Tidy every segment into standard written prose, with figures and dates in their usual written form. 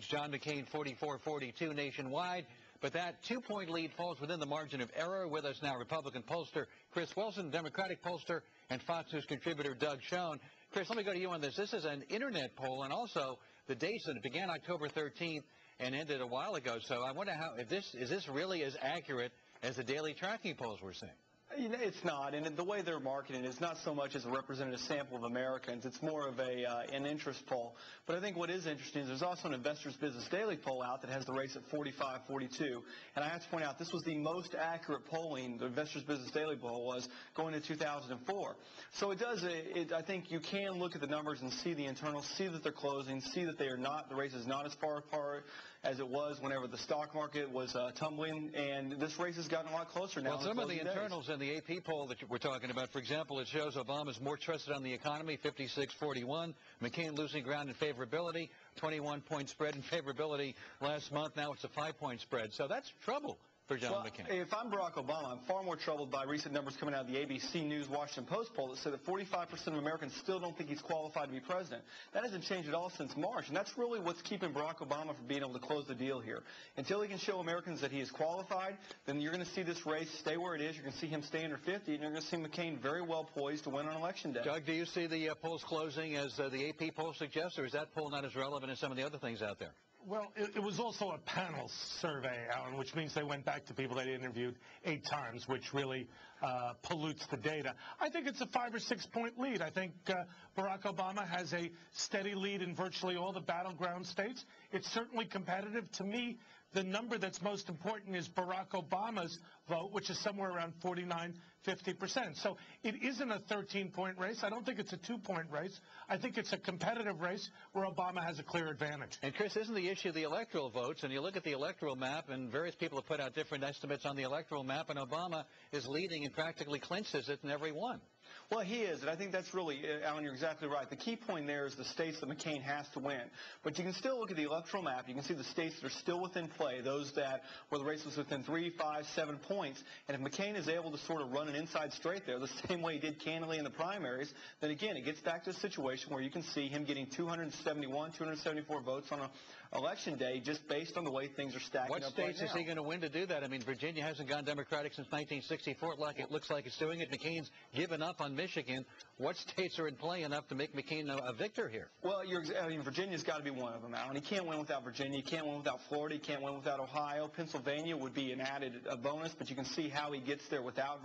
John McCain 44-42 nationwide. But that 2-point lead falls within the margin of error. With us now, Republican pollster Chris Wilson, Democratic pollster, and Fox News contributor Doug Schoen. Chris, let me go to you on this. This is an internet poll, and also the dates that it began October 13th and ended a while ago. So I wonder is this really as accurate as the daily tracking polls we're seeing? You know, it's not, and the way they're marketing it is not so much as a representative sample of Americans. It's more of an interest poll. But I think what is interesting is there's also an Investors Business Daily poll out that has the race at 45-42. And I have to point out, this was the most accurate polling the Investors Business Daily poll was going into 2004. So it does. I think you can look at the numbers and see the internals, see that they're closing, see that they are not. The race is not as far apart as it was whenever the stock market was tumbling, and this race has gotten a lot closer now. Well, some of the internals in the AP poll that we're talking about, for example, it shows Obama's more trusted on the economy, 56-41. McCain losing ground in favorability, 21-point spread in favorability last month. Now it's a 5-point spread. So that's trouble for John McCain. If I'm Barack Obama, I'm far more troubled by recent numbers coming out of the ABC News Washington Post poll that said that 45% of Americans still don't think he's qualified to be president. That hasn't changed at all since March, and that's really what's keeping Barack Obama from being able to close the deal here. Until he can show Americans that he is qualified, then you're going to see this race stay where it is. You're going to see him stay under 50, and you're going to see McCain very well poised to win on Election Day. Doug, do you see the polls closing as the AP poll suggests, or is that poll not as relevant as some of the other things out there? Well, it was also a panel survey, Alan, which means they went back to people they interviewed 8 times, which really pollutes the data. I think it's a 5 or 6 point lead. I think Barack Obama has a steady lead in virtually all the battleground states. It's certainly competitive. To me, the number that's most important is Barack Obama's vote, which is somewhere around 49-50%. So it isn't a 13-point race. I don't think it's a 2-point race. I think it's a competitive race where Obama has a clear advantage. And, Chris, isn't the issue the electoral votes? And you look at the electoral map, and various people have put out different estimates on the electoral map, and Obama is leading and practically clinches it in every one. Well, he is, and I think that's really, Alan, you're exactly right. The key point there is the states that McCain has to win. But you can still look at the electoral map. You can see the states that are still within play, those that where the race was within 3, 5, 7 points. And if McCain is able to sort of run an inside straight there, the same way he did candidly in the primaries, then again, it gets back to a situation where you can see him getting 271, 274 votes on Election Day just based on the way things are stacking up right now. What states is he going to win to do that? I mean, Virginia hasn't gone Democratic since 1964. It looks like it's doing it. McCain's given up on Michigan. What states are in play enough to make McCain a victor here? Well, Virginia's got to be one of them, Alan. He can't win without Virginia. He can't win without Florida. He can't win without Ohio. Pennsylvania would be an added bonus, but you can see how he gets there without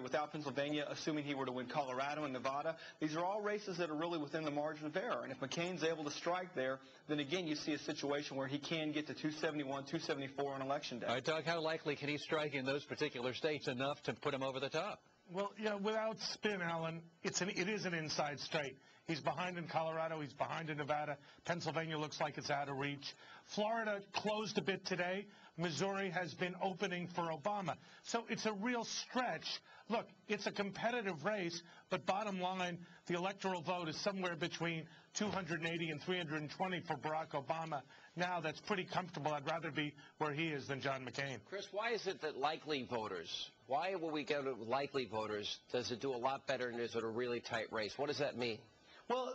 without Pennsylvania, assuming he were to win Colorado and Nevada. These are all races that are really within the margin of error. And if McCain's able to strike there, then again, you see a situation where he can get to 271, 274 on Election Day. All right, Doug, how likely can he strike in those particular states enough to put him over the top? Well, yeah, without spin, Alan, it is an inside straight. He's behind in Colorado. He's behind in Nevada. Pennsylvania looks like it's out of reach. Florida closed a bit today. Missouri has been opening for Obama. So it's a real stretch. Look, it's a competitive race, but bottom line, the electoral vote is somewhere between 280 and 320 for Barack Obama. Now that's pretty comfortable. I'd rather be where he is than John McCain. Chris, why is it that likely voters, why will we go to likely voters? Does it do a lot better and is it a really tight race? What does that mean? Well,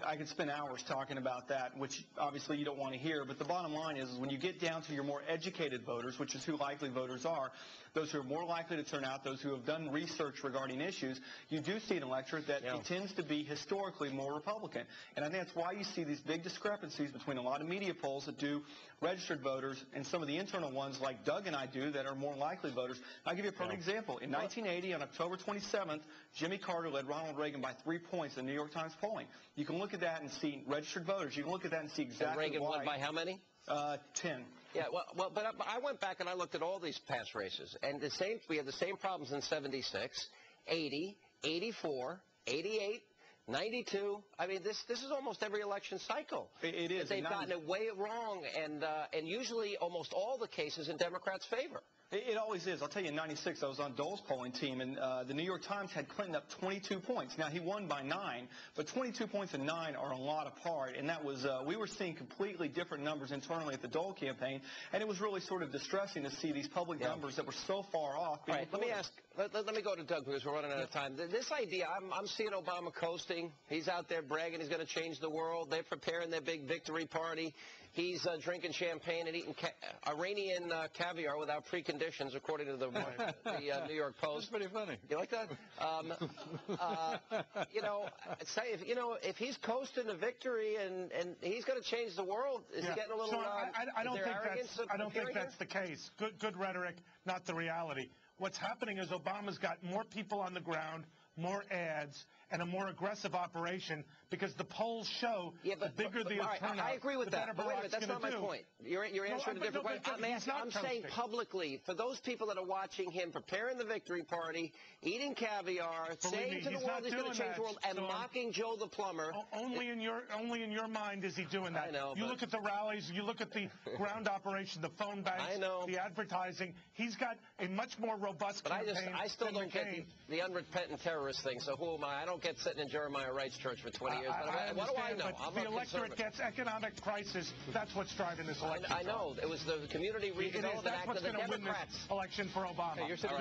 I could spend hours talking about that, which obviously you don't want to hear. But the bottom line is when you get down to your more educated voters, which is who likely voters are, those who are more likely to turn out, those who have done research regarding issues, you do see an electorate that tends to be historically more Republican. And I think that's why you see these big discrepancies between a lot of media polls that do registered voters and some of the internal ones like Doug and I do that are more likely voters. I'll give you a perfect example. In 1980, on October 27th, Jimmy Carter led Ronald Reagan by 3 points in the New York Times polling. You can look at that and see registered voters. You can look at that and see exactly Reagan won by how many? 10. Yeah, but I went back and I looked at all these past races, and we had the same problems in 76, 80, 84, 88, 92. I mean, this is almost every election cycle. It is. They've gotten it way wrong, and usually almost all the cases in Democrats' favor. It always is. I'll tell you, in '96, I was on Dole's polling team, and the New York Times had Clinton up 22 points. Now, he won by 9, but 22 points and 9 are a lot apart, and that was, we were seeing completely different numbers internally at the Dole campaign, and it was really sort of distressing to see these public numbers that were so far off. All right, let me go to Doug because we're running out of time. This idea, I'm seeing Obama coasting. He's out there bragging he's going to change the world. They're preparing their big victory party. He's drinking champagne and eating Iranian caviar without preconditions, according to the New York Post. That's pretty funny. You like that? If he's coasting to victory and he's going to change the world, is he getting a little? So I don't think that's the case. Good rhetoric, not the reality. What's happening is Obama's got more people on the ground, more ads, and a more aggressive operation because the polls show the bigger the turnout, I agree with the better that. But wait a minute, that's not my do. point. You're answering a different question. I'm saying publicly, for those people that are watching him preparing the victory party, eating caviar, saying to the world he's going to change the world, and mocking Joe the plumber. Only in your mind is he doing that. I know. You look at the rallies, you look at the ground operation, the phone banks, the advertising. He's got a much more robust campaign. I still don't get the unrepentant terrorist thing. So who am I? I don't get sitting in Jeremiah Wright's church for 20 years. What do I know? But the electorate gets economic crisis. That's what's driving this election. I know. It was the Community Redevelopment Act of the Democrats. Election for Obama. Hey, you're sitting